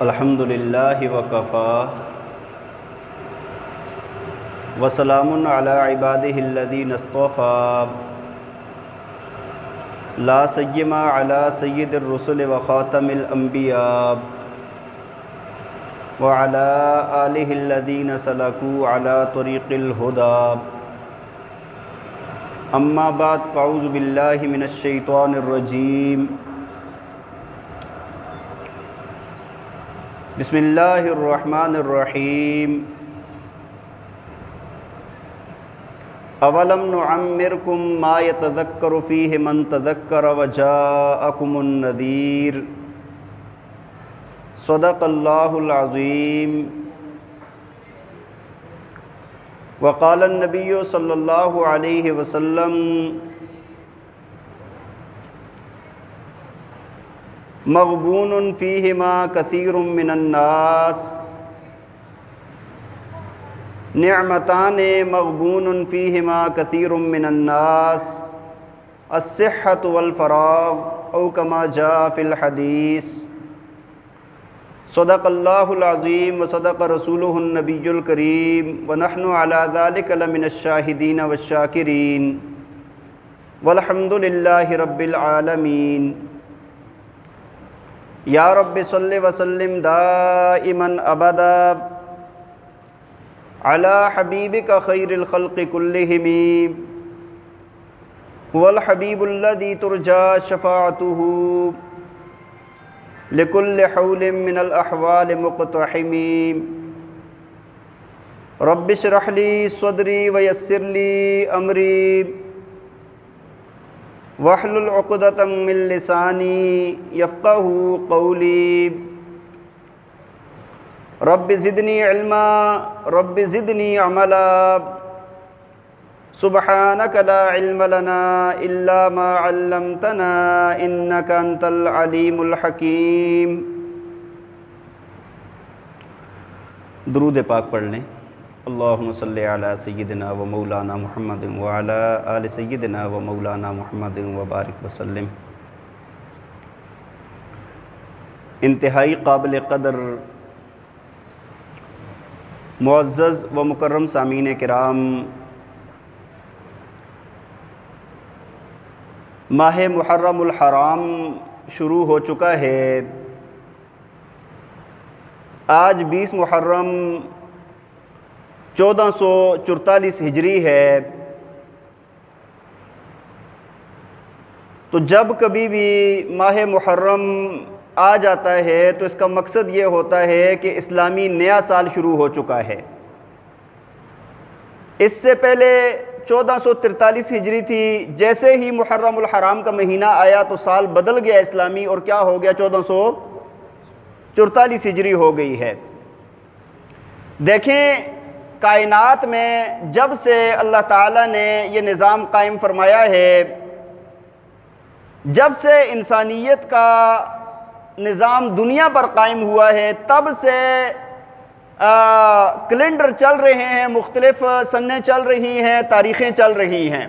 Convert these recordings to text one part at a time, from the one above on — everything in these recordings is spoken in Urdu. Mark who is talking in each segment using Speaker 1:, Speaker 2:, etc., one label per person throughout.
Speaker 1: الحمد للہ وکفا وسلام علی عبادہ الذین اصطفیٰ لا سیما علی سید الرسل وخاتم الانبیاء وعلی آلہ الذین سلکوا علی طریق الہدی اما بعد فاعوذ باللہ من الشیطان الرجیم بسم اللہ الرحمن الرحیم اولم نعمرکم ما یتذکر فیہ من تذکر وجاءکم النذیر صدق اللہ العظیم وقال النبی صلی اللہ علیہ وسلم مغبون فیہما کثیر من الناس نعمتان مغبون فیہما کثیر من الناس الصحۃ والفراغ او کما جاء فی الحدیث صدق اللہ العظیم وصدق رسولہ النبی الکریم ونحن علی ذلک لمن الشاہدین والشاکرین والحمد للہ رب العالمین یا رب صلی وسلم دائما ابدا علی حبیبک خیر الخلق کلہم هو الحبیب الذی ترجى شفاعته لكل حول من الاحوال مقتحم رب اشرح لی صدری ویسر لی امری واحلل عقدۃ من لسانی یفقہوا قولی رب زدنی علما رب زدنی عملا سبحانک لا علم لنا الا ما علمتنا انک انت العلیم الحکیم۔ درود پاک پڑھ لیں۔ اللہم صلی علی سیدنا و مولانا محمد وعلی آل سیدنا و مولانا محمد وبارک وسلم۔ انتہائی قابل قدر معزز و مکرم سامعین کرام، ماہ محرم الحرام شروع ہو چکا ہے۔ آج 20 محرم 1444 ہجری ہے۔ تو جب کبھی بھی ماہ محرم آ جاتا ہے تو اس کا مقصد یہ ہوتا ہے کہ اسلامی نیا سال شروع ہو چکا ہے۔ اس سے پہلے 1443 ہجری تھی، جیسے ہی محرم الحرام کا مہینہ آیا تو سال بدل گیا اسلامی، اور کیا ہو گیا؟ 1444 ہجری ہو گئی ہے۔ دیکھیں، کائنات میں جب سے اللہ تعالیٰ نے یہ نظام قائم فرمایا ہے، جب سے انسانیت کا نظام دنیا پر قائم ہوا ہے، تب سے کیلنڈر چل رہے ہیں، مختلف سنیں چل رہی ہیں، تاریخیں چل رہی ہیں۔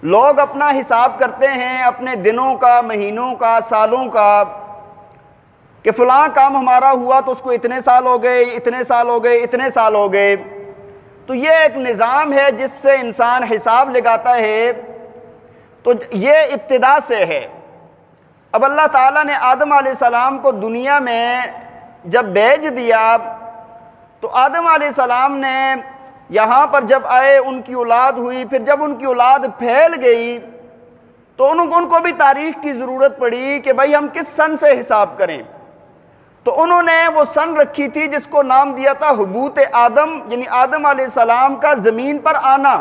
Speaker 1: لوگ اپنا حساب کرتے ہیں اپنے دنوں کا، مہینوں کا، سالوں کا، کہ فلاں کام ہمارا ہوا تو اس کو اتنے سال ہو گئے، اتنے سال ہو گئے، اتنے سال ہو گئے۔ تو یہ ایک نظام ہے جس سے انسان حساب لگاتا ہے۔ تو یہ ابتدا سے ہے۔ اب اللہ تعالیٰ نے آدم علیہ السلام کو دنیا میں جب بھیج دیا تو آدم علیہ السلام نے یہاں پر جب آئے، ان کی اولاد ہوئی، پھر جب ان کی اولاد پھیل گئی تو ان کو بھی تاریخ کی ضرورت پڑی کہ بھائی ہم کس سن سے حساب کریں۔ تو انہوں نے وہ سن رکھی تھی جس کو نام دیا تھا حبوط آدم، یعنی آدم علیہ السلام کا زمین پر آنا۔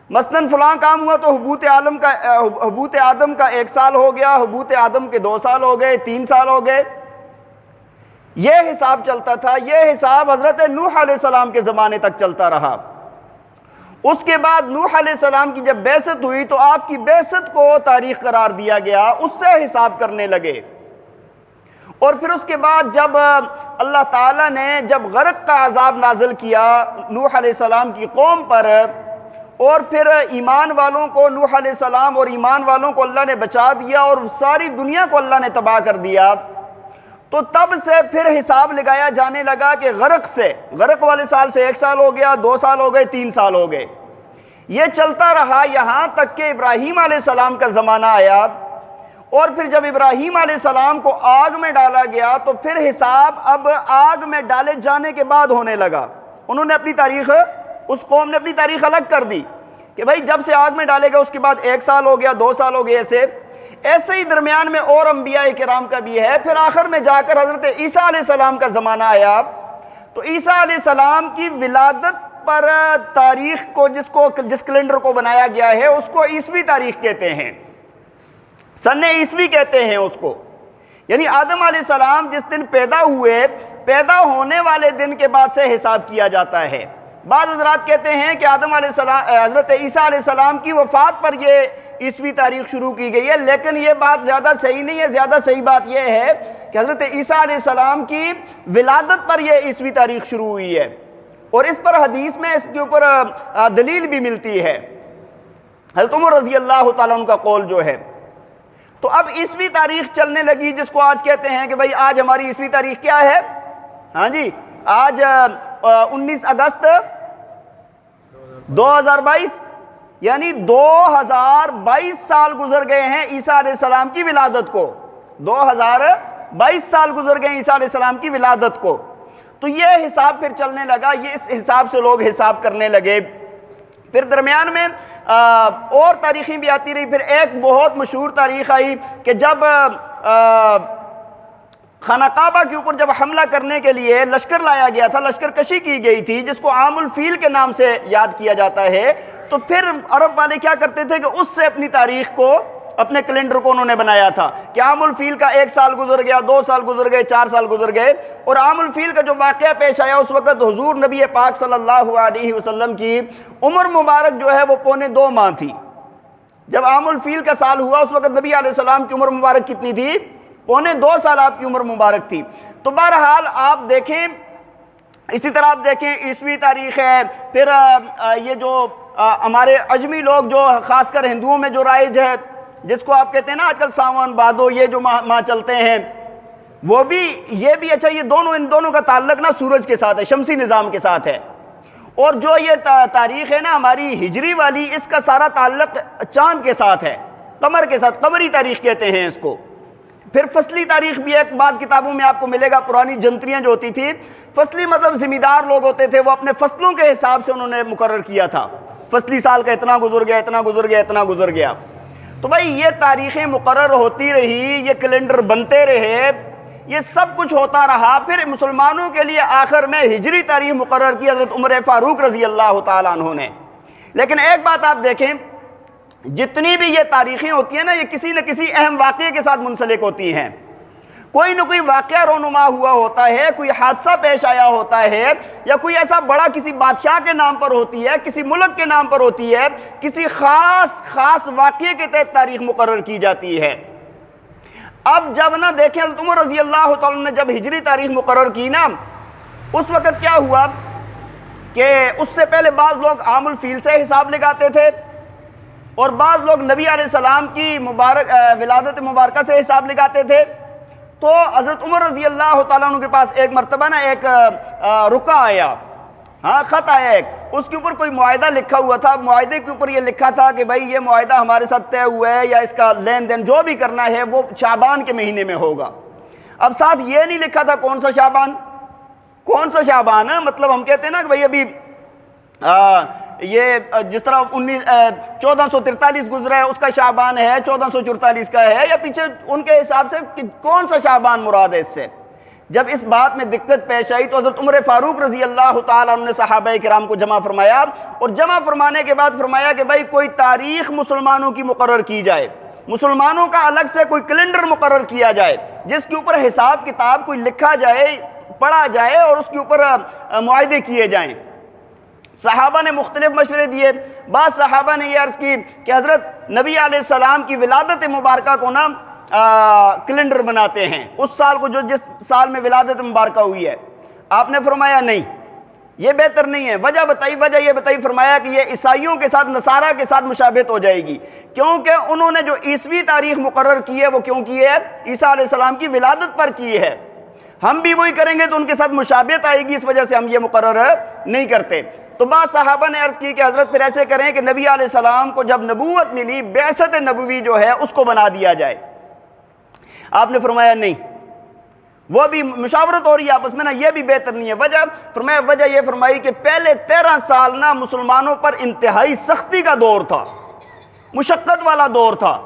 Speaker 1: مثلاً فلاں کام ہوا تو حبوط آدم کا 1 سال ہو گیا، حبوط آدم کے 2 سال ہو گئے، 3 سال ہو گئے۔ یہ حساب چلتا تھا۔ یہ حساب حضرت نوح علیہ السلام کے زمانے تک چلتا رہا۔ اس کے بعد نوح علیہ السلام کی جب بعثت ہوئی تو آپ کی بعثت کو تاریخ قرار دیا گیا، اس سے حساب کرنے لگے۔ اور پھر اس کے بعد جب اللہ تعالیٰ نے جب غرق کا عذاب نازل کیا نوح علیہ السلام کی قوم پر، اور پھر ایمان والوں کو نوح علیہ السلام اور ایمان والوں کو اللہ نے بچا دیا اور ساری دنیا کو اللہ نے تباہ کر دیا، تو تب سے پھر حساب لگایا جانے لگا کہ غرق والے سال سے 1 سال ہو گیا، 2 سال ہو گئے، 3 سال ہو گئے. یہ چلتا رہا یہاں تک کہ ابراہیم علیہ السلام کا زمانہ آیا، اور پھر جب ابراہیم علیہ السلام کو آگ میں ڈالا گیا تو پھر حساب اب آگ میں ڈالے جانے کے بعد ہونے لگا. انہوں نے اپنی تاریخ، اس قوم نے اپنی تاریخ الگ کر دی کہ بھائی جب سے آگ میں ڈالے گا اس کے بعد 1 سال ہو گیا، 2 سال ہو گئے. ایسے ہی درمیان میں اور انبیاء کرام کا بھی ہے. پھر آخر میں جا کر حضرت عیسیٰ علیہ السلام کا زمانہ آیا تو عیسیٰ علیہ السلام کی ولادت پر تاریخ کو جس کیلنڈر کو بنایا گیا ہے اس کو عیسوی تاریخ کہتے ہیں، سن عیسوی کہتے ہیں اس کو. یعنی آدم علیہ السلام جس دن پیدا ہوئے، پیدا ہونے والے دن کے بعد سے حساب کیا جاتا ہے. بعض حضرات کہتے ہیں کہ آدم علیہ السلام، حضرت عیسیٰ علیہ السلام کی وفات پر یہ عیسوی تاریخ شروع کی گئی ہے، لیکن یہ بات زیادہ صحیح نہیں ہے. زیادہ صحیح بات یہ ہے کہ حضرت عیسیٰ علیہ السلام کی ولادت پر یہ عیسوی تاریخ شروع ہوئی ہے، اور اس پر حدیث میں اس کے اوپر دلیل بھی ملتی ہے. حضرت عمر رضی اللہ تعالیٰ عنہ کا قول جو ہے. تو اب عیسوی تاریخ چلنے لگی جس کو آج کہتے ہیں کہ بھئی آج ہماری عیسوی تاریخ کیا ہے؟ ہاں جی، آج 19 اگست 2022، یعنی 2022 سال گزر گئے ہیں عیسیٰ علیہ السلام کی ولادت کو. 2022 سال گزر گئے عیسیٰ علیہ السلام کی ولادت کو. تو یہ حساب پھر چلنے لگا، یہ اس حساب سے لوگ حساب کرنے لگے. پھر درمیان میں اور تاریخیں بھی آتی رہی. پھر ایک بہت مشہور تاریخ آئی کہ جب خانہ کعبہ کے اوپر جب حملہ کرنے کے لیے لشکر لایا گیا تھا، لشکر کشی کی گئی تھی جس کو عام الفیل کے نام سے یاد کیا جاتا ہے. تو پھر عرب والے کیا کرتے تھے کہ اس سے اپنی تاریخ کو، اپنے کیلنڈر کو انہوں نے بنایا تھا کہ عام الفیل کا 1 سال گزر گیا، 2 سال گزر گئے، 4 سال گزر گئے. اور عام الفیل کا جو واقعہ پیش آیا اس وقت حضور نبی پاک صلی اللہ علیہ وسلم کی عمر مبارک جو ہے وہ 2.25 ماہ تھی. جب عام الفیل کا سال ہوا اس وقت نبی علیہ السلام کی عمر مبارک کتنی تھی؟ 2.25 سال آپ کی عمر مبارک تھی. تو بہرحال آپ دیکھیں، اسی طرح آپ دیکھیں عیسوی تاریخ ہے. پھر یہ جو ہمارے عجمی لوگ جو خاص کر ہندوؤں میں جو رائج ہے، جس کو آپ کہتے ہیں نا آج کل ساون بھادو، یہ جو ماہ چلتے ہیں، وہ بھی یہ بھی اچھا، یہ دونوں، ان دونوں کا تعلق نا سورج کے ساتھ ہے، شمسی نظام کے ساتھ ہے. اور جو یہ تاریخ ہے نا ہماری ہجری والی، اس کا سارا تعلق چاند کے ساتھ ہے، قمر کے ساتھ، قمری تاریخ کہتے ہیں اس کو. پھر فصلی تاریخ بھی ایک بعض کتابوں میں آپ کو ملے گا. پرانی جنتریاں جو ہوتی تھی، فصلی مطلب زمیندار لوگ ہوتے تھے، وہ اپنے فصلوں کے حساب سے انہوں نے مقرر کیا تھا، فصلی سال کا اتنا گزر گیا، اتنا گزر گیا، اتنا گزر گیا. تو بھائی یہ تاریخیں مقرر ہوتی رہی، یہ کیلنڈر بنتے رہے، یہ سب کچھ ہوتا رہا. پھر مسلمانوں کے لیے آخر میں ہجری تاریخ مقرر کی حضرت عمر فاروق رضی اللہ تعالیٰ عنہ نے. لیکن ایک بات آپ دیکھیں، جتنی بھی یہ تاریخیں ہوتی ہیں نا، یہ کسی نہ کسی اہم واقعے کے ساتھ منسلک ہوتی ہیں. کوئی نہ کوئی واقعہ رونما ہوا ہوتا ہے، کوئی حادثہ پیش آیا ہوتا ہے، یا کوئی ایسا بڑا کسی بادشاہ کے نام پر ہوتی ہے، کسی ملک کے نام پر ہوتی ہے، کسی خاص واقعے کے تحت تاریخ مقرر کی جاتی ہے. اب جب نہ دیکھیں حضرت عمر رضی اللہ تعالیٰ نے جب ہجری تاریخ مقرر کی نا، اس وقت کیا ہوا کہ اس سے پہلے بعض لوگ عام الفیل سے حساب لگاتے تھے، اور بعض لوگ نبی علیہ السلام کی ولادت مبارکہ سے حساب لگاتے تھے. تو حضرت عمر رضی اللہ تعالیٰ عنہ کے پاس ایک مرتبہ نا ایک رکا آیا، خط آیا ایک، اس کے اوپر کوئی معاہدہ لکھا ہوا تھا. معاہدے کے اوپر یہ لکھا تھا کہ بھائی یہ معاہدہ ہمارے ساتھ طے ہوا ہے، یا اس کا لین دین جو بھی کرنا ہے وہ شعبان کے مہینے میں ہوگا. اب ساتھ یہ نہیں لکھا تھا کون سا شعبان ہے. مطلب ہم کہتے ہیں نا کہ بھائی ابھی یہ جس طرح 1443 گزرا ہے اس کا شعبان ہے، 1444 کا ہے، یا پیچھے ان کے حساب سے کون سا شعبان مراد ہے اس سے. جب اس بات میں دقت پیش آئی تو حضرت عمر فاروق رضی اللہ تعالیٰ عنہ نے صحابہ کرام کو جمع فرمایا، اور جمع فرمانے کے بعد فرمایا کہ بھائی کوئی تاریخ مسلمانوں کی مقرر کی جائے، مسلمانوں کا الگ سے کوئی کیلنڈر مقرر کیا جائے جس کے اوپر حساب کتاب کوئی لکھا جائے، پڑھا جائے، اور اس کے اوپر معاہدے کیے جائیں. صحابہ نے مختلف مشورے دیے. بعض صحابہ نے یہ عرض کی کہ حضرت نبی علیہ السلام کی ولادت مبارکہ کو نا کیلنڈر بناتے ہیں، اس سال کو جو جس سال میں ولادت مبارکہ ہوئی ہے. آپ نے فرمایا نہیں، یہ بہتر نہیں ہے. وجہ یہ بتائی، فرمایا کہ یہ عیسائیوں کے ساتھ، نصارہ کے ساتھ مشابہت ہو جائے گی، کیونکہ انہوں نے جو عیسوی تاریخ مقرر کی ہے وہ کیوں کی ہے؟ عیسیٰ علیہ السلام کی ولادت پر کی ہے. ہم بھی وہی کریں گے تو ان کے ساتھ مشابہت آئے گی، اس وجہ سے ہم یہ مقرر نہیں کرتے۔ تو بعض صحابہ نے عرض کی کہ حضرت پھر ایسے کریں کہ نبی علیہ السلام کو جب نبوت ملی، بعثت نبوی جو ہے اس کو بنا دیا جائے۔ آپ نے فرمایا نہیں، وہ بھی مشاورت ہو رہی ہے آپس میں نا، یہ بھی بہتر نہیں ہے۔ وجہ فرمایا، وجہ یہ فرمائی کہ پہلے 13 سال نا مسلمانوں پر انتہائی سختی کا دور تھا، مشقت والا دور تھا،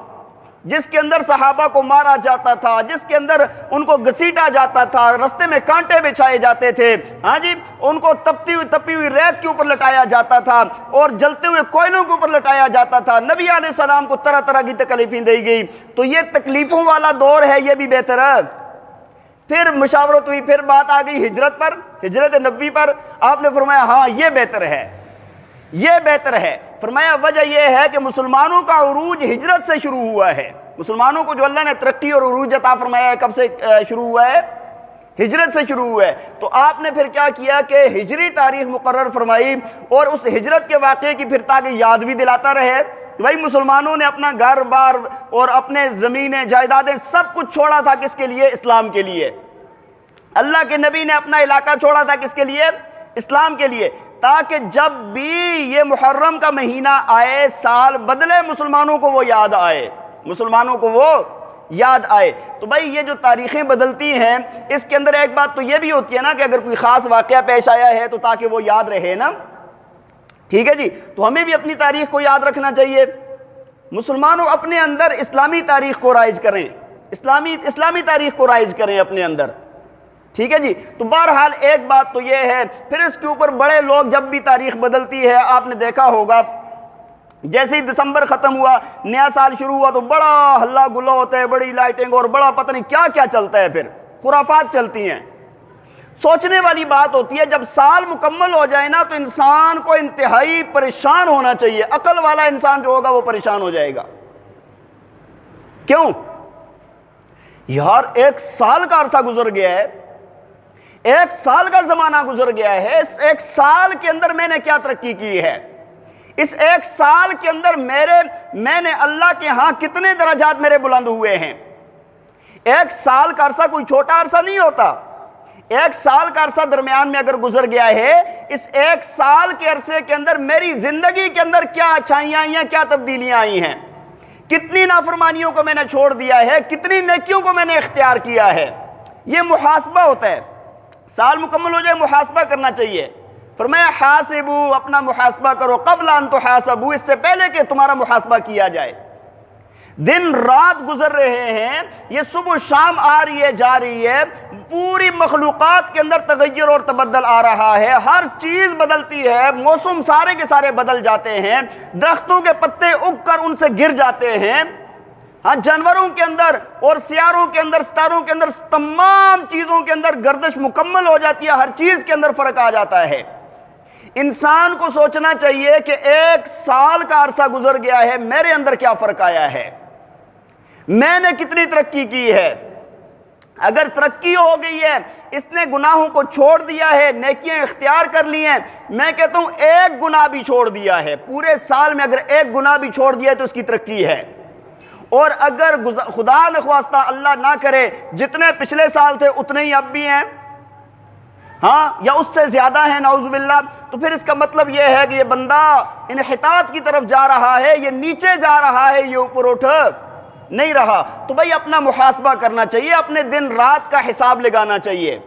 Speaker 1: جس کے اندر صحابہ کو مارا جاتا تھا، جس کے اندر ان کو گھسیٹا جاتا تھا، رستے میں کانٹے بچھائے جاتے تھے، ہاں جی، ان کو تپتی ہوئی ریت کے اوپر لٹایا جاتا تھا اور جلتے ہوئے کوئلوں کے اوپر لٹایا جاتا تھا۔ نبی علیہ السلام کو طرح طرح کی تکلیفیں دی گئی، تو یہ تکلیفوں والا دور ہے، یہ بھی بہتر ہے۔ پھر مشاورت ہوئی، پھر بات آ گئی ہجرت پر، ہجرت نبوی پر۔ آپ نے فرمایا ہاں یہ بہتر ہے، یہ بہتر ہے۔ فرمایا وجہ یہ ہے کہ مسلمانوں کا عروج ہجرت سے شروع ہوا ہے، مسلمانوں کو جو اللہ نے ترقی اور عروج عطا فرمایا ہے کب سے شروع ہوا ہے؟ ہجرت سے شروع ہوا ہے۔ تو آپ نے پھر کیا کیا کہ ہجری تاریخ مقرر فرمائی، اور اس ہجرت کے واقعے کی پھر تاکہ یاد بھی دلاتا رہے۔ بھائی مسلمانوں نے اپنا گھر بار اور اپنے زمینیں جائیدادیں سب کچھ چھوڑا تھا، کس کے لیے؟ اسلام کے لیے۔ اللہ کے نبی نے اپنا علاقہ چھوڑا تھا، کس کے لیے؟ اسلام کے لیے، تاکہ جب بھی یہ محرم کا مہینہ آئے، سال بدلے، مسلمانوں کو وہ یاد آئے، مسلمانوں کو وہ یاد آئے۔ تو بھائی یہ جو تاریخیں بدلتی ہیں، اس کے اندر ایک بات تو یہ بھی ہوتی ہے نا کہ اگر کوئی خاص واقعہ پیش آیا ہے تو تاکہ وہ یاد رہے نا، ٹھیک ہے جی، تو ہمیں بھی اپنی تاریخ کو یاد رکھنا چاہیے۔ مسلمانوں اپنے اندر اسلامی تاریخ کو رائج کریں، اسلامی تاریخ کو رائج کریں اپنے اندر، ٹھیک ہے جی۔ تو بہرحال ایک بات تو یہ ہے، پھر اس کے اوپر بڑے لوگ جب بھی تاریخ بدلتی ہے، آپ نے دیکھا ہوگا جیسے ہی دسمبر ختم ہوا، نیا سال شروع ہوا تو بڑا ہلا گلا ہوتا ہے، بڑی لائٹنگ اور بڑا پتہ نہیں کیا کیا چلتا ہے، پھر خرافات چلتی ہیں۔ سوچنے والی بات ہوتی ہے جب سال مکمل ہو جائے نا تو انسان کو انتہائی پریشان ہونا چاہیے، عقل والا انسان جو ہوگا وہ پریشان ہو جائے گا۔ کیوں؟ یار 1 سال کا عرصہ گزر گیا ہے، 1 سال کا زمانہ گزر گیا ہے، اس 1 سال کے اندر میں نے کیا ترقی کی ہے، اس 1 سال کے اندر میں نے اللہ کے ہاں کتنے درجات میرے بلند ہوئے ہیں۔ 1 سال کا عرصہ کوئی چھوٹا عرصہ نہیں ہوتا۔ 1 سال کا عرصہ درمیان میں اگر گزر گیا ہے، اس 1 سال کے عرصے کے اندر میری زندگی کے اندر کیا اچھائیاں آئی ہیں، کیا تبدیلیاں آئی ہیں، کتنی نافرمانیوں کو میں نے چھوڑ دیا ہے، کتنی نیکیوں کو میں نے اختیار کیا ہے۔ یہ محاسبہ ہوتا ہے، سال مکمل ہو جائے محاسبہ کرنا چاہیے۔ فرمایا حاسبو، اپنا محاسبہ کرو، قبل ان تحاسبو، اس سے پہلے کہ تمہارا محاسبہ کیا جائے۔ دن رات گزر رہے ہیں، یہ صبح شام آ رہی ہے جا رہی ہے، پوری مخلوقات کے اندر تغیر اور تبدل آ رہا ہے، ہر چیز بدلتی ہے، موسم سارے کے سارے بدل جاتے ہیں، درختوں کے پتے اگ کر ان سے گر جاتے ہیں، ہاں جانوروں کے اندر اور سیاروں کے اندر، ستاروں کے اندر، تمام چیزوں کے اندر گردش مکمل ہو جاتی ہے، ہر چیز کے اندر فرق آ جاتا ہے۔ انسان کو سوچنا چاہیے کہ 1 سال کا عرصہ گزر گیا ہے، میرے اندر کیا فرق آیا ہے، میں نے کتنی ترقی کی ہے۔ اگر ترقی ہو گئی ہے، اس نے گناہوں کو چھوڑ دیا ہے، نیکیاں اختیار کر لی ہیں، میں کہتا ہوں 1 گناہ بھی چھوڑ دیا ہے، پورے سال میں اگر 1 گناہ بھی چھوڑ دیا ہے تو اس کی ترقی ہے۔ اور اگر خدا نخواستہ اللہ نہ کرے جتنے پچھلے سال تھے اتنے ہی اب بھی ہیں، ہاں یا اس سے زیادہ ہیں نعوذ باللہ، تو پھر اس کا مطلب یہ ہے کہ یہ بندہ انحطاط کی طرف جا رہا ہے، یہ نیچے جا رہا ہے، یہ اوپر اٹھ نہیں رہا۔ تو بھائی اپنا محاسبہ کرنا چاہیے، اپنے دن رات کا حساب لگانا چاہیے۔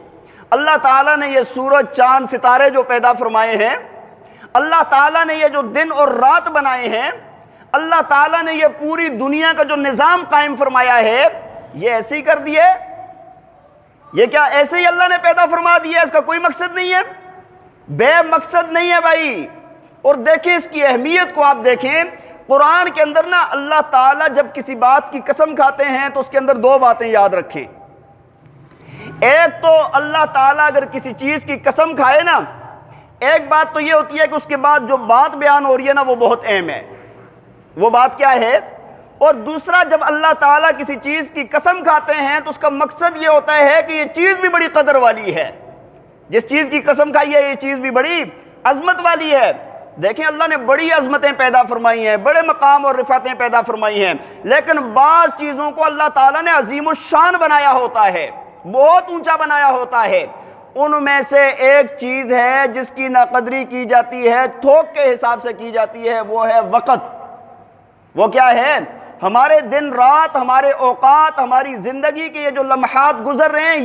Speaker 1: اللہ تعالیٰ نے یہ سورج چاند ستارے جو پیدا فرمائے ہیں، اللہ تعالیٰ نے یہ جو دن اور رات بنائے ہیں، اللہ تعالیٰ نے یہ پوری دنیا کا جو نظام قائم فرمایا ہے، یہ ایسے ہی کر دیے، یہ کیا ایسے ہی اللہ نے پیدا فرما دیا، اس کا کوئی مقصد نہیں ہے، بے مقصد نہیں ہے بھائی۔ اور دیکھیں اس کی اہمیت کو، آپ دیکھیں قرآن کے اندر نا اللہ تعالیٰ جب کسی بات کی قسم کھاتے ہیں تو اس کے اندر 2 باتیں یاد رکھیں۔ ایک تو اللہ تعالیٰ اگر کسی چیز کی قسم کھائے نا، ایک بات تو یہ ہوتی ہے کہ اس کے بعد جو بات بیان ہو رہی ہے نا وہ بہت اہم ہے، وہ بات کیا ہے؟ اور دوسرا جب اللہ تعالیٰ کسی چیز کی قسم کھاتے ہیں تو اس کا مقصد یہ ہوتا ہے کہ یہ چیز بھی بڑی قدر والی ہے، جس چیز کی قسم کھائی ہے یہ چیز بھی بڑی عظمت والی ہے۔ دیکھیں اللہ نے بڑی عظمتیں پیدا فرمائی ہیں، بڑے مقام اور رفعتیں پیدا فرمائی ہیں، لیکن بعض چیزوں کو اللہ تعالیٰ نے عظیم الشان بنایا ہوتا ہے، بہت اونچا بنایا ہوتا ہے۔ ان میں سے ایک چیز ہے جس کی نہ قدری کی جاتی ہے، تھوک کے حساب سے کی جاتی ہے، وہ ہے وقت۔ وہ کیا ہے؟ ہمارے دن رات، ہمارے اوقات، ہماری زندگی کے یہ جو لمحات گزر رہے ہیں،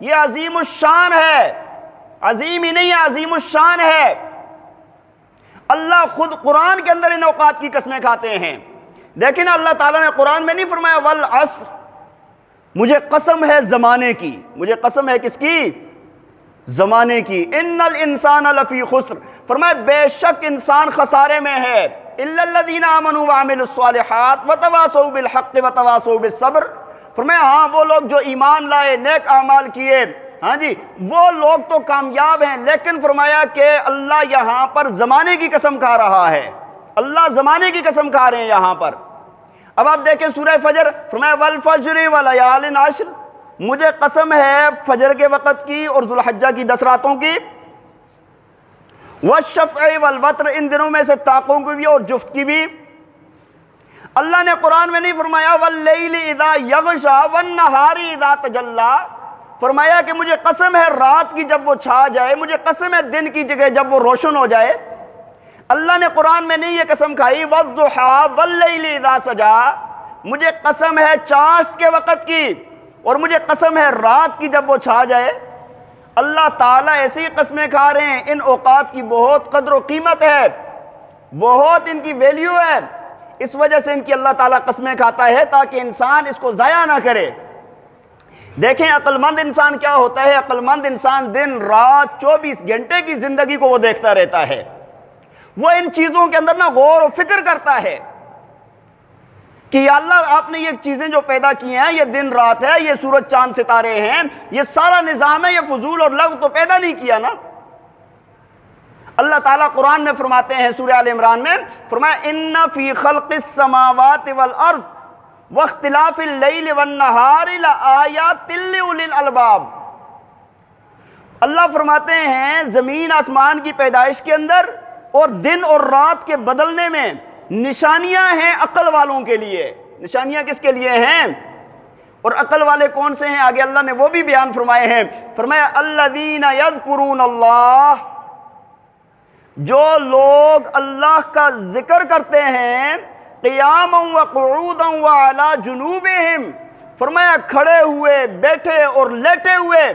Speaker 1: یہ عظیم الشان ہے، عظیم ہی نہیں ہے، عظیم الشان ہے۔ اللہ خود قرآن کے اندر ان اوقات کی قسمیں کھاتے ہیں۔ دیکھیں نا، اللہ تعالیٰ نے قرآن میں نہیں فرمایا والعصر، مجھے قسم ہے زمانے کی، مجھے قسم ہے کس کی؟ زمانے کی۔ ان الانسان لفی خسر، فرمایا بے شک انسان خسارے میں ہے، الا الذین آمنوا وعملوا الصالحات وتواصوا بالحق وتواصوا بالصبر، فرمایا ہاں وہ لوگ جو ایمان لائے، نیک اعمال کیے، ہاں جی وہ لوگ تو کامیاب ہیں۔ لیکن فرمایا کہ اللہ یہاں پر زمانے کی قسم کھا رہا ہے، اللہ زمانے کی قسم کھا رہے ہیں یہاں پر۔ اب آپ دیکھیں سورہ فجر، فرمایا والفجر ولیال عشر، مجھے قسم ہے فجر کے وقت کی اور ذوالحجہ کی 10 راتوں کی، والشفع والوتر، ان دنوں میں سے طاقوں کی بھی اور جفت کی بھی۔ اللہ نے قرآن میں نہیں فرمایا واللیل اذا یغشا والنہار اذا تجلی، فرمایا کہ مجھے قسم ہے رات کی جب وہ چھا جائے، مجھے قسم ہے دن کی جگہ جب وہ روشن ہو جائے۔ اللہ نے قرآن میں نہیں یہ قسم کھائی والضحیٰ واللیل اذا سجا، مجھے قسم ہے چاشت کے وقت کی اور مجھے قسم ہے رات کی جب وہ چھا جائے۔ اللہ تعالیٰ ایسی قسمیں کھا رہے ہیں، ان اوقات کی بہت قدر و قیمت ہے، بہت ان کی ویلیو ہے، اس وجہ سے ان کی اللہ تعالیٰ قسمیں کھاتا ہے تاکہ انسان اس کو ضائع نہ کرے۔ دیکھیں عقل مند انسان کیا ہوتا ہے، عقل مند انسان دن رات 24 گھنٹے کی زندگی کو وہ دیکھتا رہتا ہے، وہ ان چیزوں کے اندر نا غور و فکر کرتا ہے کہ یا اللہ آپ نے یہ چیزیں جو پیدا کی ہیں، یہ دن رات ہے، یہ سورج چاند ستارے ہیں، یہ سارا نظام ہے، یہ فضول اور لغو تو پیدا نہیں کیا نا۔ اللہ تعالیٰ قرآن میں فرماتے ہیں سورہ آل عمران میں، فرمایا ان فی خلق السماوات والارض واختلاف اللیل والنہار لآیات لأولی الالباب، اللہ فرماتے ہیں زمین آسمان کی پیدائش کے اندر اور دن اور رات کے بدلنے میں نشانیاں ہیں عقل والوں کے لیے۔ نشانیاں کس کے لیے ہیں؟ اور عقل والے کون سے ہیں؟ آگے اللہ نے وہ بھی بیان فرمائے ہیں، فرمایا الذین یذکرون اللہ، جو لوگ اللہ کا ذکر کرتے ہیں قیاما وقعودا وعلی جنوبہم، فرمایا کھڑے ہوئے، بیٹھے اور لیٹے ہوئے،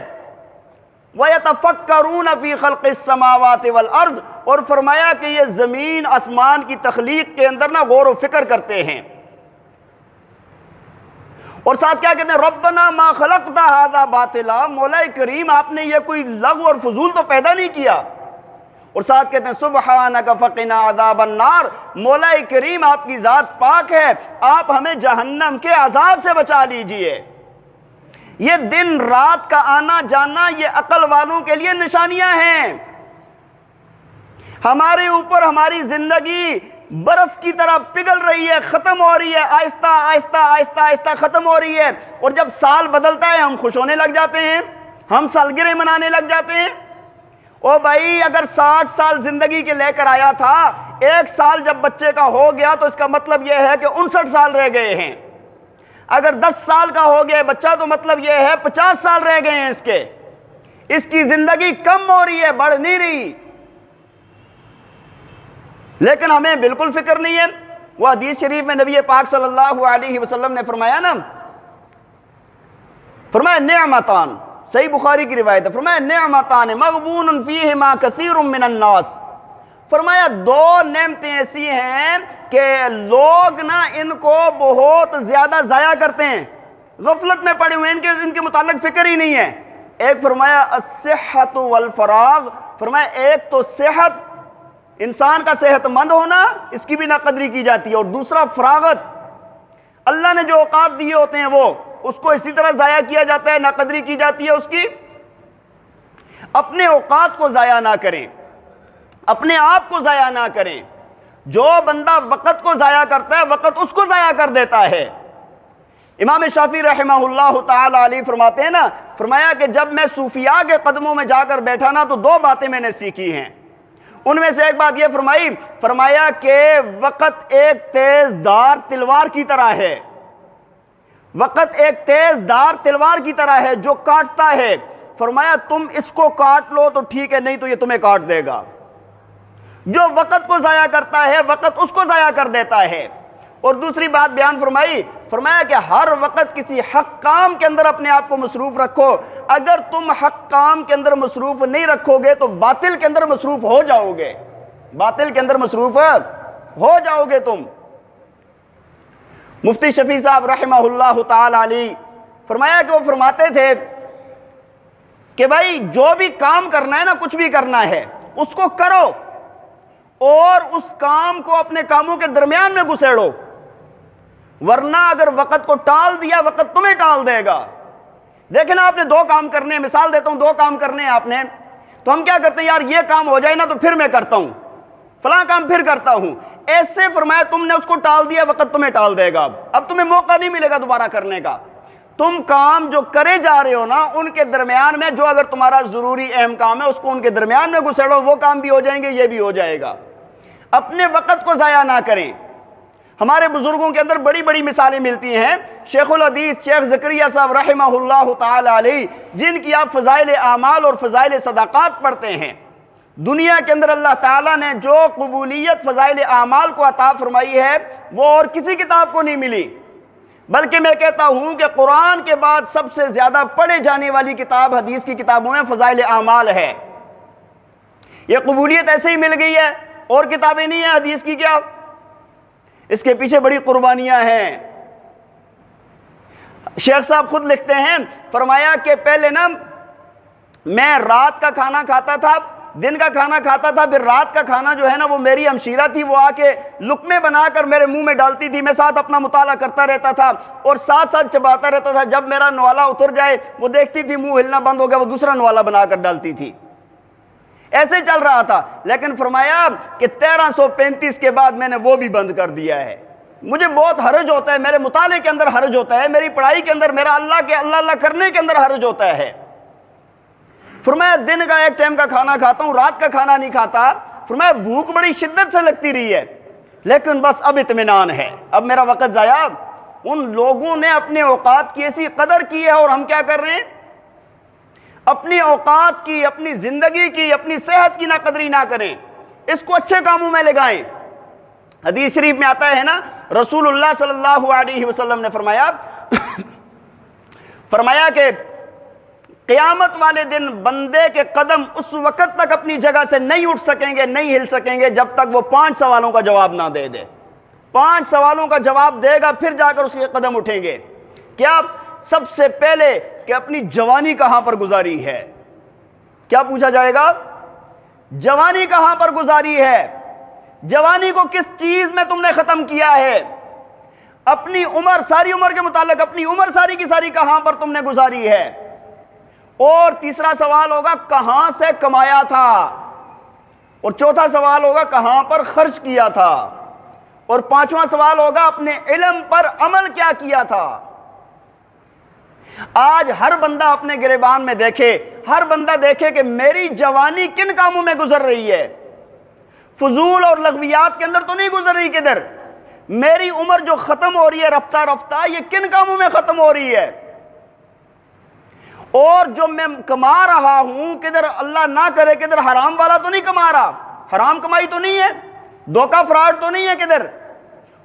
Speaker 1: وَيَتَفَكَّرُونَ فِي خَلْقِ السَّمَاوَاتِ وَالْأَرْضِ، اور فرمایا کہ یہ زمین آسمان کی تخلیق کے اندر نا غور و فکر کرتے ہیں۔ اور ساتھ کیا کہتے ہیں؟ رَبَّنَا مَا خَلَقْتَ هَذَا بَاطِلًا، مولا کریم آپ نے یہ کوئی لغو اور فضول تو پیدا نہیں کیا۔ اور ساتھ کہتے ہیں سبحانک فقنا عذاب النار، مولا کریم آپ کی ذات پاک ہے، آپ ہمیں جہنم کے عذاب سے بچا لیجئے۔ یہ دن رات کا آنا جانا یہ عقل والوں کے لیے نشانیاں ہیں۔ ہمارے اوپر ہماری زندگی برف کی طرح پگھل رہی ہے، ختم ہو رہی ہے، آہستہ آہستہ آہستہ آہستہ ختم ہو رہی ہے، اور جب سال بدلتا ہے ہم خوش ہونے لگ جاتے ہیں، ہم سالگرہ منانے لگ جاتے ہیں۔ او بھائی اگر 60 سال زندگی کے لے کر آیا تھا، 1 سال جب بچے کا ہو گیا تو اس کا مطلب یہ ہے کہ 59 سال رہ گئے ہیں۔ اگر 10 سال کا ہو گیا بچہ تو مطلب یہ ہے 50 سال رہ گئے ہیں اس کی زندگی کم ہو رہی ہے، بڑھ نہیں رہی۔ لیکن ہمیں بالکل فکر نہیں ہے۔ وہ حدیث شریف میں نبی پاک صلی اللہ علیہ وسلم نے فرمایا نا، فرمایا نعمتان، صحیح بخاری کی روایت ہے، فرمایا نعمتان مغبون فیہما کثیر من الناس، فرمایا 2 نعمتیں ایسی ہیں کہ لوگ نا ان کو بہت زیادہ ضائع کرتے ہیں، غفلت میں پڑے ہوئے ہیں، ان کے متعلق فکر ہی نہیں ہے۔ ایک فرمایا الصحت والفراغ، فرمایا ایک تو صحت، انسان کا صحت مند ہونا، اس کی بھی ناقدری کی جاتی ہے، اور دوسرا فراغت، اللہ نے جو اوقات دیے ہوتے ہیں وہ اس کو اسی طرح ضائع کیا جاتا ہے، ناقدری کی جاتی ہے اس کی۔ اپنے اوقات کو ضائع نہ کریں، اپنے آپ کو ضائع نہ کریں۔ جو بندہ وقت کو ضائع کرتا ہے وقت اس کو ضائع کر دیتا ہے۔ امام شافعی رحمہ اللہ تعالی علیہ فرماتے ہیں نا، فرمایا کہ جب میں صوفیاء کے قدموں میں جا کر بیٹھا نا تو 2 باتیں میں نے سیکھی ہیں۔ ان میں سے ایک بات یہ فرمایا کہ وقت ایک تیز دھار تلوار کی طرح ہے، وقت ایک تیز دار تلوار کی طرح ہے جو کاٹتا ہے، فرمایا تم اس کو کاٹ لو تو ٹھیک ہے، نہیں تو یہ تمہیں کاٹ دے گا۔ جو وقت کو ضائع کرتا ہے وقت اس کو ضائع کر دیتا ہے۔ اور دوسری بات بیان فرمائی، فرمایا کہ ہر وقت کسی حق کام کے اندر اپنے آپ کو مصروف رکھو۔ اگر تم حق کام کے اندر مصروف نہیں رکھو گے تو باطل کے اندر مصروف ہو جاؤ گے، باطل کے اندر مصروف ہو جاؤ گے تم۔ مفتی شفیع صاحب رحمہ اللہ تعالی علیہ فرمایا کہ وہ فرماتے تھے کہ بھائی جو بھی کام کرنا ہے نا، کچھ بھی کرنا ہے اس کو کرو اور اس کام کو اپنے کاموں کے درمیان میں گھسیڑو، ورنہ اگر وقت کو ٹال دیا وقت تمہیں ٹال دے گا۔ دیکھیں نا، آپ نے دو کام کرنے ہیں، مثال دیتا ہوں، دو کام کرنے ہیں آپ نے، تو ہم کیا کرتے ہیں، یار یہ کام ہو جائے نا تو پھر میں کرتا ہوں، فلاں کام پھر کرتا ہوں۔ ایسے فرمایا تم نے اس کو ٹال دیا، وقت تمہیں ٹال دے گا، اب تمہیں موقع نہیں ملے گا دوبارہ کرنے کا۔ تم کام جو کرے جا رہے ہو نا، ان کے درمیان میں جو اگر تمہارا ضروری اہم کام ہے اس کو ان کے درمیان میں گھسیڑو، وہ کام بھی ہو جائیں گے، یہ بھی ہو جائے گا۔ اپنے وقت کو ضائع نہ کریں۔ ہمارے بزرگوں کے اندر بڑی بڑی مثالیں ملتی ہیں۔ شیخ الحدیث شیخ زکریا صاحب رحمہ اللہ تعالی علیہ، جن کی آپ فضائل اعمال اور فضائل صدقات پڑھتے ہیں، دنیا کے اندر اللہ تعالیٰ نے جو قبولیت فضائل اعمال کو عطا فرمائی ہے وہ اور کسی کتاب کو نہیں ملی، بلکہ میں کہتا ہوں کہ قرآن کے بعد سب سے زیادہ پڑھے جانے والی کتاب حدیث کی کتابوں میں فضائل اعمال ہے۔ یہ قبولیت ایسے ہی مل گئی ہے، اور کتابیں نہیں ہیں حدیث کی، کیا اس کے پیچھے بڑی قربانیاں ہیں۔ شیخ صاحب خود لکھتے ہیں، فرمایا کہ پہلے نا میں رات کا کھانا کھاتا تھا، دن کا کھانا کھاتا تھا، پھر رات کا کھانا جو ہے نا وہ میری ہمشیرہ تھی، وہ آ کے لقمے بنا کر میرے منہ میں ڈالتی تھی، میں ساتھ اپنا مطالعہ کرتا رہتا تھا اور ساتھ ساتھ چباتا رہتا تھا۔ جب میرا نوالا اتر جائے وہ دیکھتی تھی منہ ہلنا بند ہو گیا، وہ دوسرا نوالا بنا کر ڈالتی تھی۔ ایسے چل رہا تھا، لیکن فرمایا کہ 1335 کے بعد میں نے وہ بھی بند کر دیا ہے۔ مجھے بہت حرج ہوتا ہے، میرے مطالعے کے اندر حرج ہوتا ہے، میری پڑھائی کے اندر، میرا اللہ کرنے کے اندر حرج ہوتا ہے۔ فرمایا دن کا ایک ٹائم کا کھانا کھاتا ہوں، رات کا کھانا نہیں کھاتا۔ فرمایا بھوک بڑی شدت سے لگتی رہی ہے، لیکن بس اب اطمینان ہے، اب میرا وقت ضائع۔ ان لوگوں نے اپنے اوقات کی ایسی قدر کی ہے، اور ہم کیا کر رہے ہیں؟ اپنی اوقات کی، اپنی زندگی کی، اپنی صحت کی نہ قدری نہ کریں، اس کو اچھے کاموں میں لگائیں۔ حدیث شریف میں آتا ہے نا، رسول اللہ صلی اللہ علیہ وسلم نے فرمایا کہ قیامت والے دن بندے کے قدم اس وقت تک اپنی جگہ سے نہیں اٹھ سکیں گے، نہیں ہل سکیں گے، جب تک وہ 5 سوالوں کا جواب نہ دے دے۔ 5 سوالوں کا جواب دے گا پھر جا کر اس کے قدم اٹھیں گے۔ کیا؟ سب سے پہلے کہ اپنی جوانی کہاں پر گزاری ہے۔ کیا پوچھا جائے گا؟ جوانی کہاں پر گزاری ہے، جوانی کو کس چیز میں تم نے ختم کیا ہے، اپنی عمر، ساری عمر کے متعلق اپنی عمر ساری کی ساری کہاں پر تم نے گزاری ہے۔ اور تیسرا سوال ہوگا کہاں سے کمایا تھا، اور چوتھا سوال ہوگا کہاں پر خرچ کیا تھا، اور 5واں سوال ہوگا اپنے علم پر عمل کیا کیا تھا۔ آج ہر بندہ اپنے گریبان میں دیکھے، ہر بندہ دیکھے کہ میری جوانی کن کاموں میں گزر رہی ہے۔ فضول اور لغویات کے اندر تو نہیں گزر رہی کدھر، میری عمر جو ختم ہو رہی ہے رفتہ رفتہ، یہ کن کاموں میں ختم ہو رہی ہے۔ اور جو میں کما رہا ہوں کدھر اللہ نہ کرے کدھر حرام والا تو نہیں کما رہا، حرام کمائی تو نہیں ہے، دھوکہ فراڈ تو نہیں ہے کدھر۔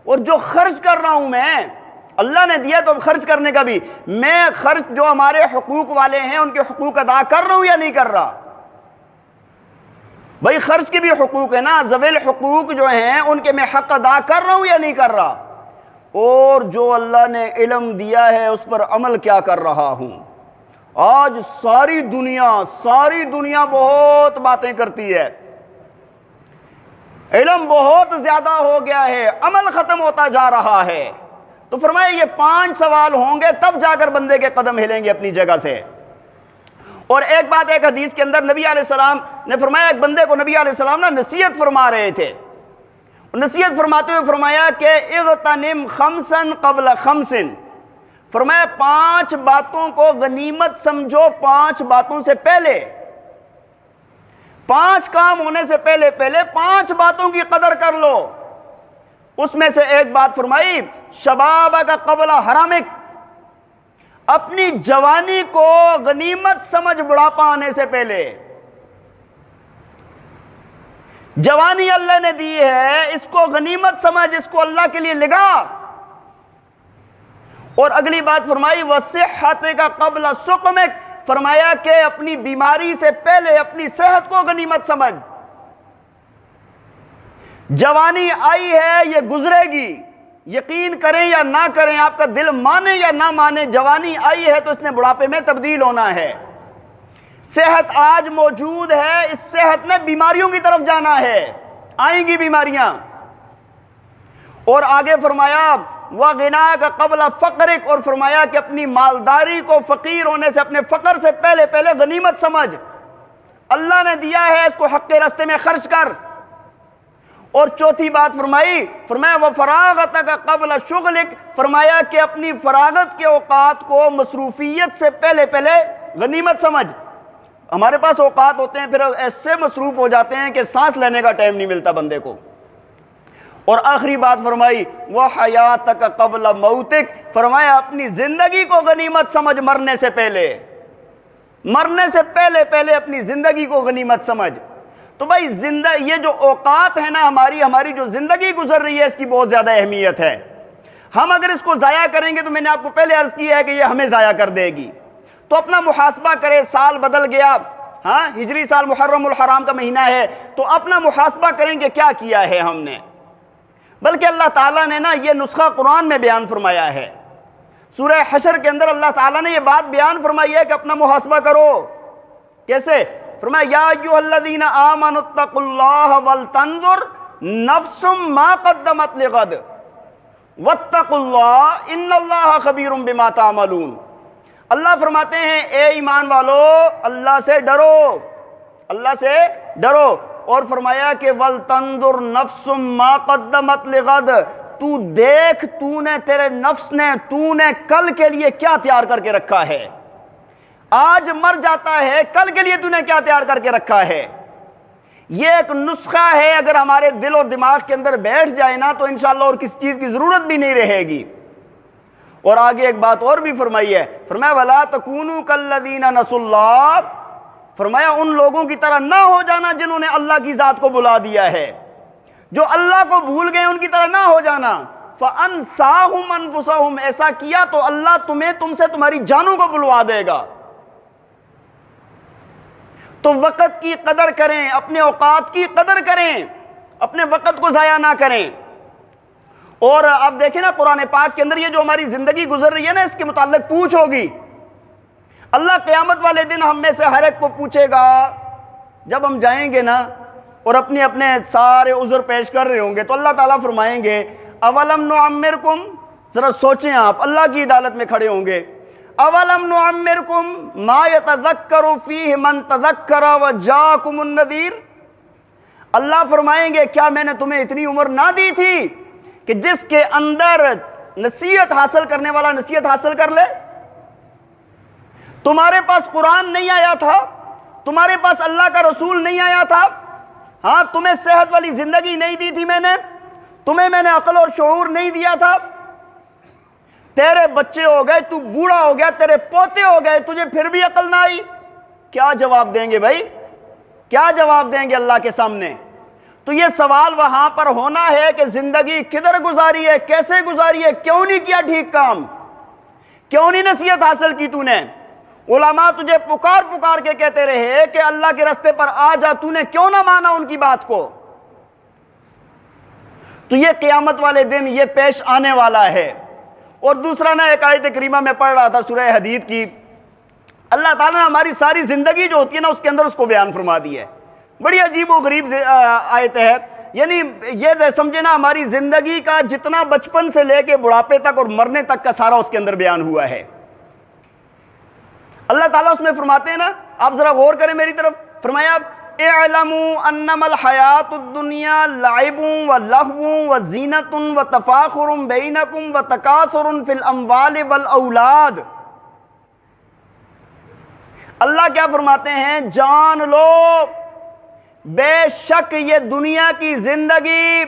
Speaker 1: اور جو خرچ کر رہا ہوں میں، اللہ نے دیا تو خرچ کرنے کا بھی، میں خرچ جو ہمارے حقوق والے ہیں ان کے حقوق ادا کر رہا ہوں یا نہیں کر رہا۔ بھائی خرچ کے بھی حقوق ہے نا، ذوی الحقوق جو ہیں ان کے میں حق ادا کر رہا ہوں یا نہیں کر رہا۔ اور جو اللہ نے علم دیا ہے اس پر عمل کیا کر رہا ہوں۔ آج ساری دنیا بہت باتیں کرتی ہے، علم بہت زیادہ ہو گیا ہے، عمل ختم ہوتا جا رہا ہے۔ تو فرمایا یہ 5 سوال ہوں گے تب جا کر بندے کے قدم ہلیں گے اپنی جگہ سے۔ اور ایک بات، ایک حدیث کے اندر نبی علیہ السلام نے فرمایا، ایک بندے کو نبی علیہ السلام نے نصیحت فرما رہے تھے، نصیحت فرماتے ہوئے فرمایا کہ اغتنم 5 قبل 5، فرمایا 5 باتوں کو غنیمت سمجھو 5 باتوں سے پہلے، 5 کام ہونے سے پہلے 5 باتوں کی قدر کر لو۔ اس میں سے ایک بات فرمائی، شبابک قبل حرامک، اپنی جوانی کو غنیمت سمجھ بڑھاپا آنے سے پہلے. جوانی اللہ نے دی ہے، اس کو غنیمت سمجھ، اس کو اللہ کے لیے لگا. اور اگلی بات فرمائی وَصِحَّتِكَ قَبْلَ سُقْمِكَ، فرمایا کہ اپنی بیماری سے پہلے اپنی صحت کو غنیمت سمجھ. جوانی آئی ہے، یہ گزرے گی، یقین کریں یا نہ کریں، آپ کا دل مانے یا نہ مانے، جوانی آئی ہے تو اس نے بڑھاپے میں تبدیل ہونا ہے. صحت آج موجود ہے، اس صحت نے بیماریوں کی طرف جانا ہے، آئیں گی بیماریاں. اور آگے فرمایا وَغِنَاكَ قَبْلَ فَقْرِكَ، اور فرمایا کہ اپنی مالداری کو فقیر ہونے سے، اپنے فقر سے پہلے غنیمت سمجھ. اللہ نے دیا ہے، اس کو حق کے راستے میں خرچ کر. اور چوتھی بات فرمایا وَفَرَاغَتَكَ قَبْلَ شُغْلِكَ، فرمایا کہ اپنی فراغت کے اوقات کو مصروفیت سے پہلے غنیمت سمجھ. ہمارے پاس اوقات ہوتے ہیں، پھر ایسے مصروف ہو جاتے ہیں کہ سانس لینے کا ٹائم نہیں ملتا بندے کو. اور آخری بات فرمائی وَحَيَاتَكَ قَبْلَ مَوْتِكَ، فرمایا اپنی زندگی کو غنیمت سمجھ، مرنے سے پہلے اپنی زندگی کو غنیمت سمجھ. تو بھائی یہ جو اوقات ہے نا، ہماری جو زندگی گزر رہی ہے، اس کی بہت زیادہ اہمیت ہے. ہم اگر اس کو ضائع کریں گے تو میں نے آپ کو پہلے عرض کیا ہے کہ یہ ہمیں ضائع کر دے گی. تو اپنا محاسبہ کرے، سال بدل گیا، ہجری سال محرم الحرام کا مہینہ ہے، تو اپنا محاسبہ کریں کہ کیا کیا ہے ہم نے. بلکہ اللہ تعالیٰ نے نا یہ نسخہ قرآن میں بیان فرمایا ہے. سورہ حشر کے اندر اللہ تعالیٰ نے یہ بات بیان فرمائی ہے کہ اپنا محاسبہ کرو. کیسے؟ فرمایا یا ایھا الذین آمنوا اتقوا اللہ ولتنظر نفس ما قدمت لغد واتقوا اللہ ان اللہ خبیر بما تعملون. اللہ فرماتے ہیں اے ایمان والو، اللہ سے ڈرو. اور فرمایا کہ وَلْتَنْظُرْ نَفْسٌ مَا قَدَّمَتْ لِغَدْ، تو دیکھ تیرے نفس نے کل کے لیے کیا تیار کر کے رکھا ہے. آج مر جاتا ہے، کل کے لیے تو نے کیا تیار کر کے رکھا ہے. یہ ایک نسخہ ہے، اگر ہمارے دل اور دماغ کے اندر بیٹھ جائے نا تو انشاءاللہ اور کسی چیز کی ضرورت بھی نہیں رہے گی. اور آگے ایک بات اور بھی فرمائی ہے، فرمایا وَلَا تَكُونُوا كَالَّذِينَ نَسُوا اللَّهَ، فرمایا ان لوگوں کی طرح نہ ہو جانا جنہوں نے اللہ کی ذات کو بلا دیا ہے. جو اللہ کو بھول گئے ان کی طرح نہ ہو جانا. فَأَنْسَاهُمْ أَنفُسَهُمْ، ایسا کیا تو اللہ تم سے تمہاری جانوں کو بلوا دے گا. تو وقت کی قدر کریں، اپنے اوقات کی قدر کریں، اپنے وقت کو ضائع نہ کریں. اور اب دیکھیں نا قرآن پاک کے اندر یہ جو ہماری زندگی گزر رہی ہے نا، اس کے متعلق پوچھ ہوگی. اللہ قیامت والے دن ہم میں سے ہر ایک کو پوچھے گا، جب ہم جائیں گے نا اور اپنے سارے عذر پیش کر رہے ہوں گے تو اللہ تعالیٰ فرمائیں گے اولم نعمرکم، ذرا سوچیں آپ اللہ کی عدالت میں کھڑے ہوں گے، اولم نعمرکم ما یتذکر فیہ من تذکر وجاکم النذیر. اللہ فرمائیں گے کیا میں نے تمہیں اتنی عمر نہ دی تھی کہ جس کے اندر نصیحت حاصل کرنے والا نصیحت حاصل کر لے. تمہارے پاس قرآن نہیں آیا تھا، تمہارے پاس اللہ کا رسول نہیں آیا تھا، تمہیں صحت والی زندگی نہیں دی تھی تمہیں میں نے عقل اور شعور نہیں دیا تھا. تیرے بچے ہو گئے، تو بوڑھا ہو گیا، تیرے پوتے ہو گئے، تجھے پھر بھی عقل نہ آئی. کیا جواب دیں گے بھائی؟ کیا جواب دیں گے اللہ کے سامنے؟ تو یہ سوال وہاں پر ہونا ہے کہ زندگی کدھر گزاری ہے، کیسے گزاری ہے، کیوں نہیں کیا ٹھیک کام، کیوں نہیں نصیحت حاصل کی تو نے. علماء تجھے پکار کے کہتے رہے کہ اللہ کے راستے پر آ جا، تو نے کیوں نہ مانا ان کی بات کو. تو یہ قیامت والے دن یہ پیش آنے والا ہے. اور دوسرا نا ایک آیت کریمہ میں پڑھ رہا تھا سورہ حدید کی، اللہ تعالیٰ نے ہماری ساری زندگی جو ہوتی ہے نا اس کے اندر اس کو بیان فرما دی ہے. بڑی عجیب و غریب آیت ہے. یعنی یہ سمجھے نا ہماری زندگی کا جتنا بچپن سے لے کے بڑھاپے تک اور مرنے تک کا سارا اس کے اندر بیان ہوا ہے. اللہ تعالیٰ اس میں فرماتے ہیں نا، آپ ذرا غور کریں میری طرف، فرمایا اعلموا انما الحیات الدنیا لعب ولہو وزینۃ وتفاخر بینکم وتکاثر فی الاموال والاولاد. اللہ کیا فرماتے ہیں؟ جان لو بے شک یہ دنیا کی زندگی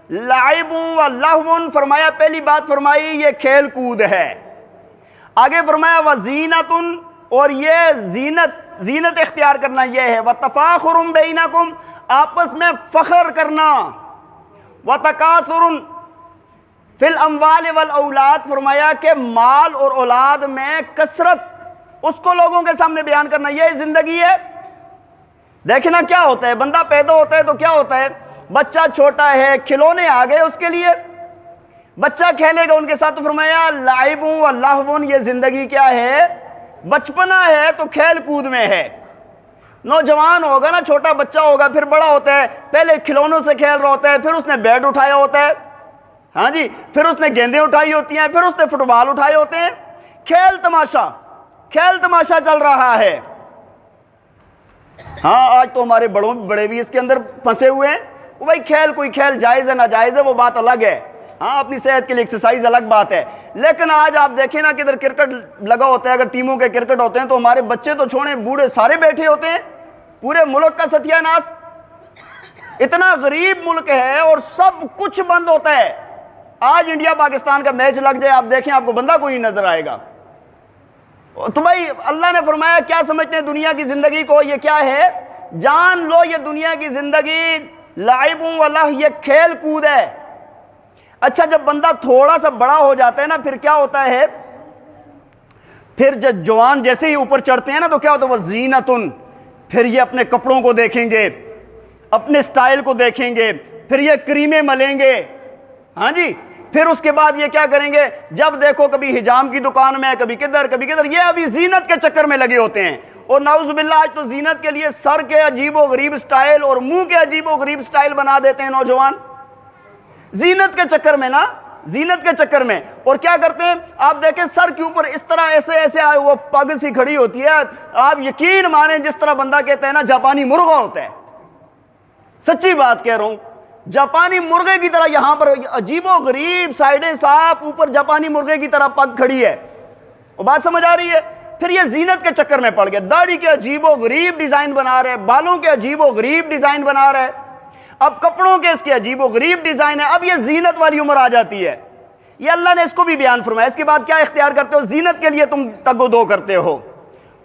Speaker 1: لعب و لہو، فرمایا پہلی بات فرمائی یہ کھیل کود ہے. آگے فرمایا وزینتن، اور یہ زینت اختیار کرنا یہ ہے، وتفاخر بینکم، آپس میں فخر کرنا، وتکاثر فی الاموال والاولاد، فرمایا کہ مال اور اولاد میں کثرت، اس کو لوگوں کے سامنے بیان کرنا، یہ زندگی ہے۔ دیکھیں نا کیا ہوتا ہے، بندہ پیدا ہوتا ہے تو کیا ہوتا ہے، بچہ چھوٹا ہے، کھلونے آ گئے اس کے لیے، بچہ کھیلے گا ان کے ساتھ، تو فرمایا لعب و لہو، یہ زندگی کیا ہے، بچپنا ہے تو کھیل کود میں ہے۔ نوجوان ہوگا نا، چھوٹا بچہ ہوگا، پھر بڑا ہوتا ہے، پہلے کھلونوں سے کھیل رہا ہوتا ہے، پھر اس نے بیٹ اٹھایا ہوتا ہے، ہاں جی، پھر اس نے گیندیں اٹھائی ہوتی ہیں، پھر اس نے فٹ بال اٹھائے ہوتے ہیں، کھیل تماشا چل رہا ہے۔ ہاں آج تو ہمارے بڑے بھی اس کے اندر پھنسے ہوئے ہیں، وہ بھائی کوئی کھیل جائز ہے ناجائز ہے وہ بات الگ ہے، ہاں اپنی صحت کے لیے ایکسرسائز الگ بات ہے، لیکن آج آپ دیکھیں نا کہ ادھر کرکٹ لگا ہوتا ہے، اگر ٹیموں کے کرکٹ ہوتے ہیں تو ہمارے بچے تو چھوڑیں، بوڑھے سارے بیٹھے ہوتے ہیں، پورے ملک کا ستیہ ناس۔ اتنا غریب ملک ہے اور سب کچھ بند ہوتا ہے۔ آج انڈیا پاکستان کا میچ لگ جائے، آپ دیکھیں آپ کو بندہ کوئی نہیں نظر آئے گا۔ تو بھائی اللہ نے فرمایا کیا سمجھتے ہیں دنیا کی زندگی کو، یہ کیا ہے، جان لو یہ دنیا کی زندگی لعب و لہو، یہ کھیل کود ہے۔ اچھا جب بندہ تھوڑا سا بڑا ہو جاتا ہے نا، پھر کیا ہوتا ہے، پھر جب جوان جیسے ہی اوپر چڑھتے ہیں نا تو کیا ہوتا ہے، وہ زینتن، پھر یہ اپنے کپڑوں کو دیکھیں گے، اپنے سٹائل کو دیکھیں گے، پھر یہ کریمیں ملیں گے، ہاں جی، پھر اس کے بعد یہ کیا کریں گے، جب دیکھو کبھی حجام کی دکان میں، کبھی کدھر، یہ ابھی زینت کے چکر میں لگے ہوتے ہیں۔ اور نعوذ باللہ آج تو زینت کے لیے سر کے عجیب و غریب سٹائل اور منہ کے عجیب و غریب سٹائل بنا دیتے ہیں نوجوان، زینت کے چکر میں۔ اور کیا کرتے ہیں آپ دیکھیں، سر کے اوپر اس طرح ایسے وہ پگ سی کھڑی ہوتی ہے، آپ یقین مانیں جس طرح بندہ کہتا ہے نا جاپانی مرغا ہوتا ہے، سچی بات کہہ رہا ہوں، جاپانی مرغے کی طرح یہاں پر عجیب و غریب سائیڈیں صاف، اوپر جاپانی مرغے کی طرح پگ کھڑی ہے، وہ بات سمجھ آ رہی ہے۔ پھر یہ زینت کے چکر میں پڑ گئے، داڑھی کے عجیب و غریب ڈیزائن بنا رہے، بالوں کے عجیب و غریب ڈیزائن بنا رہے، اب کپڑوں کے اس کے عجیب و غریب ڈیزائن ہے، اب یہ زینت والی عمر آ جاتی ہے۔ یہ اللہ نے اس کو بھی بیان فرمایا، اس کے بعد کیا اختیار کرتے ہو، زینت کے لیے تم تگ و دو کرتے ہو،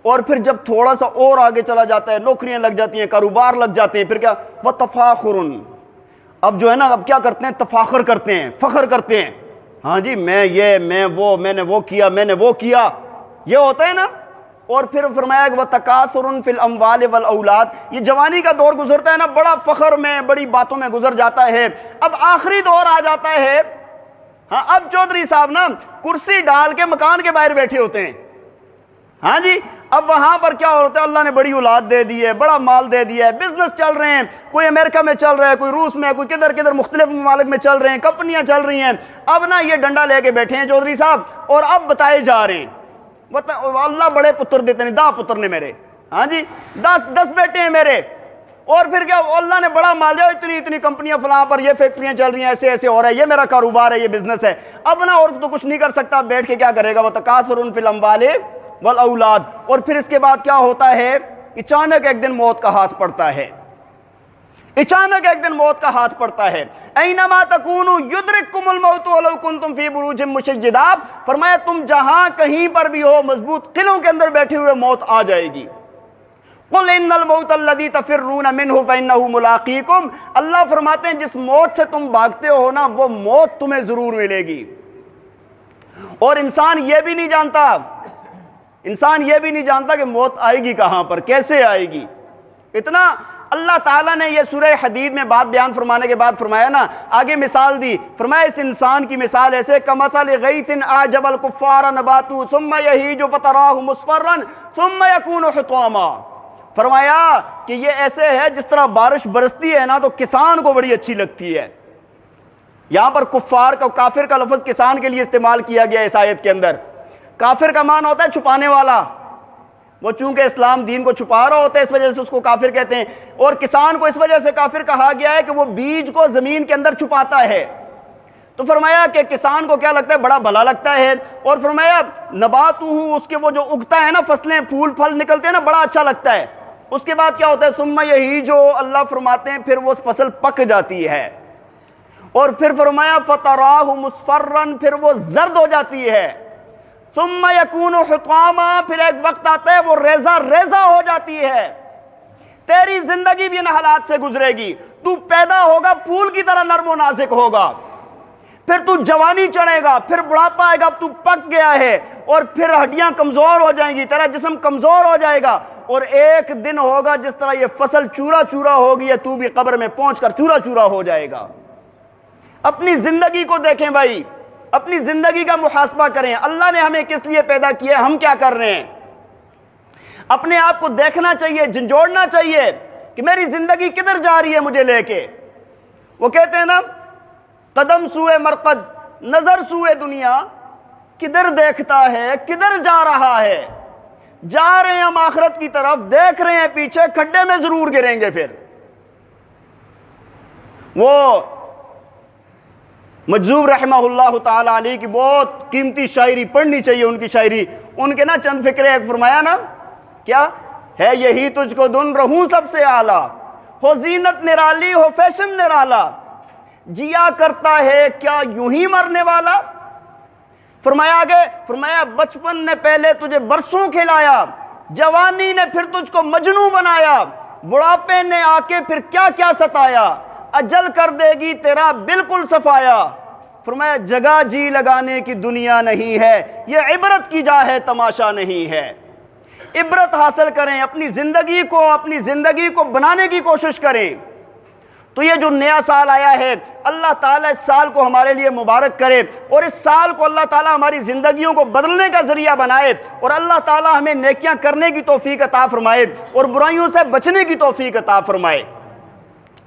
Speaker 1: اور پھر جب تھوڑا سا اور آگے چلا جاتا ہے، نوکریاں لگ جاتی ہیں، کاروبار لگ جاتے ہیں، پھر کیا، وتفاخر، اب جو ہے نا اب کیا کرتے ہیں، تفاخر کرتے ہیں، فخر کرتے ہیں، ہاں جی میں وہ میں نے وہ کیا، یہ ہوتا ہے نا۔ اور پھر فرمایا کہ وتکاثر فی الاموال والاولاد، یہ جوانی کا دور گزرتا ہے نا، بڑا فخر میں بڑی باتوں میں گزر جاتا ہے، اب آخری دور آ جاتا ہے، ہاں اب چودھری صاحب نا کرسی ڈال کے مکان کے باہر بیٹھے ہوتے ہیں، ہاں جی، اب وہاں پر کیا ہوتا ہے، اللہ نے بڑی اولاد دے دی ہے، بڑا مال دے دیا ہے، بزنس چل رہے ہیں، کوئی امریکہ میں چل رہا ہے، کوئی روس میں، کوئی کدھر مختلف ممالک میں چل رہے ہیں، کمپنیاں چل رہی ہیں، اب نا یہ ڈنڈا لے کے بیٹھے ہیں چودھری صاحب، اور اب بتائے جا رہے ہیں، اللہ بڑے پتر دیتے ہیں، 10 پتر نے میرے، ہاں جی 10 بیٹے ہیں میرے، اور پھر کیا اللہ نے بڑا مال دیا، اتنی کمپنیاں فلاں پر، یہ فیکٹریاں چل رہی ہیں، ایسے ہو رہا ہے، یہ میرا کاروبار ہے، یہ بزنس ہے، اب نا اور تو کچھ نہیں کر سکتا، بیٹھ کے کیا کرے گا، وتکاثر فی الاموال والاولاد۔ اور پھر اس کے بعد کیا ہوتا ہے، اچانک ایک دن موت کا ہاتھ پڑتا ہے، اینما تکونوا یدرککم الموت ولو کنتم فی بروج مشیدہ، فرمایا تم جہاں کہیں پر بھی ہو، مضبوط قلعوں کے اندر بیٹھے ہوئے موت آ جائے گی۔ قل ان الموت الذی تفرون منہ فانہ ملاقیکم، اللہ فرماتے ہیں جس موت سے تم بھاگتے ہو نا، وہ موت تمہیں ضرور ملے گی۔ اور انسان یہ بھی نہیں جانتا کہ موت آئے گی کہاں پر، کیسے آئے گی، اتنا اللہ تعالیٰ نے یہ سورہ حدید میں بات بیان فرمانے کے بعد فرمایا نا، آگے مثال دی، فرمایا اس انسان کی مثال ایسے کمثل غیث اعجب الکفار نباتہ ثم یہیج فتراہ مصفرا ثم یکون حطاما، فرمایا کہ یہ ایسے ہے جس طرح بارش برستی ہے نا تو کسان کو بڑی اچھی لگتی ہے، یہاں پر کافر کا لفظ کسان کے لیے استعمال کیا گیا اس آیت کے اندر۔ کافر کا معنی ہوتا ہے چھپانے والا، وہ چونکہ اسلام دین کو چھپا رہا ہوتا ہے اس وجہ سے اس کو کافر کہتے ہیں، اور کسان کو اس وجہ سے کافر کہا گیا ہے کہ وہ بیج کو زمین کے اندر چھپاتا ہے، تو فرمایا کہ کسان کو کیا لگتا ہے، بڑا بھلا لگتا ہے، اور فرمایا نباتہ، اس کے وہ جو اگتا ہے نا، فصلیں پھول پھل نکلتے ہیں نا، بڑا اچھا لگتا ہے، اس کے بعد کیا ہوتا ہے، ثم یہیج، اللہ فرماتے ہیں پھر وہ فصل پک جاتی ہے، اور پھر فرمایا فتراہ مصفرا، پھر وہ زرد ہو جاتی ہے، ثم یکون حطاما، پھر ایک وقت آتا ہے وہ ریزہ ریزہ ہو جاتی ہے۔ تیری زندگی بھی ان حالات سے گزرے گی، تو پیدا ہوگا پھول کی طرح نرم و نازک ہوگا، پھر تو جوانی چڑھے گا، پھر بڑھاپا آئے گا، اب تو پک گیا ہے، اور پھر ہڈیاں کمزور ہو جائیں گی، تیرا جسم کمزور ہو جائے گا، اور ایک دن ہوگا جس طرح یہ فصل چورا چورا ہوگی ہے، تو بھی قبر میں پہنچ کر چورا چورا ہو جائے گا۔ اپنی زندگی کو دیکھیں بھائی، اپنی زندگی کا محاسبہ کریں، اللہ نے ہمیں کس لیے پیدا کیا ہے، ہم کیا کر رہے ہیں۔ اپنے آپ کو دیکھنا چاہیے، جھنجھوڑنا چاہیے کہ میری زندگی کدھر جا رہی ہے مجھے لے کے۔ وہ کہتے ہیں نا، قدم سوئے مرقد نظر سوئے دنیا، کدھر دیکھتا ہے کدھر جا رہا ہے۔ جا رہے ہیں ہم آخرت کی طرف، دیکھ رہے ہیں پیچھے، کھڈے میں ضرور گریں گے۔ پھر وہ مجذوب رحمہ اللہ تعالی علیہ کی بہت قیمتی شاعری پڑھنی چاہیے، ان کی شاعری، ان کے نا چند فکرے، ایک فرمایا نا، کیا ہے یہی تجھ کو دن رہوں سب سے اعلیٰ، ہو زینت نرالی ہو فیشن نرالا، جیا کرتا ہے کیا یوں ہی مرنے والا۔ فرمایا آگے، فرمایا بچپن نے پہلے تجھے برسوں کھلایا، جوانی نے پھر تجھ کو مجنوں بنایا، بڑھاپے نے آ کے پھر کیا کیا ستایا، اجل کر دے گی تیرا بالکل صفایا۔ فرمایا جگہ جی لگانے کی دنیا نہیں ہے، یہ عبرت کی جا ہے تماشا نہیں ہے۔ عبرت حاصل کریں، اپنی زندگی کو بنانے کی کوشش کریں۔ تو یہ جو نیا سال آیا ہے، اللہ تعالیٰ اس سال کو ہمارے لیے مبارک کرے، اور اس سال کو اللہ تعالیٰ ہماری زندگیوں کو بدلنے کا ذریعہ بنائے، اور اللہ تعالیٰ ہمیں نیکیاں کرنے کی توفیق عطا فرمائے اور برائیوں سے بچنے کی توفیق عطا فرمائے۔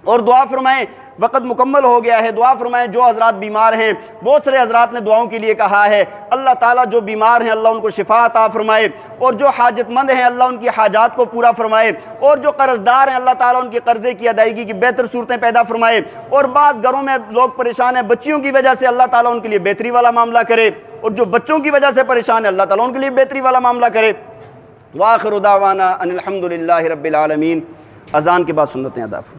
Speaker 1: اور دعا فرمائیں، وقت مکمل ہو گیا ہے، دعا فرمائیں جو حضرات بیمار ہیں، بہت سارے حضرات نے دعاؤں کے لیے کہا ہے، اللہ تعالیٰ جو بیمار ہیں اللہ ان کو شفا عطا فرمائے، اور جو حاجت مند ہیں اللہ ان کی حاجات کو پورا فرمائے، اور جو قرض دار ہیں اللہ تعالیٰ ان کی قرضے کی ادائیگی کی بہتر صورتیں پیدا فرمائے، اور بعض گھروں میں لوگ پریشان ہیں بچیوں کی وجہ سے، اللہ تعالیٰ ان کے لیے بہتری والا معاملہ کرے، اور جو بچوں کی وجہ سے پریشان ہیں اللہ تعالیٰ ان کے لیے بہتری والا معاملہ کرے۔ وآخر دعوانا ان الحمد للہ رب العالمین۔ اذان کے بعد سنتیں ادا فرمائیں۔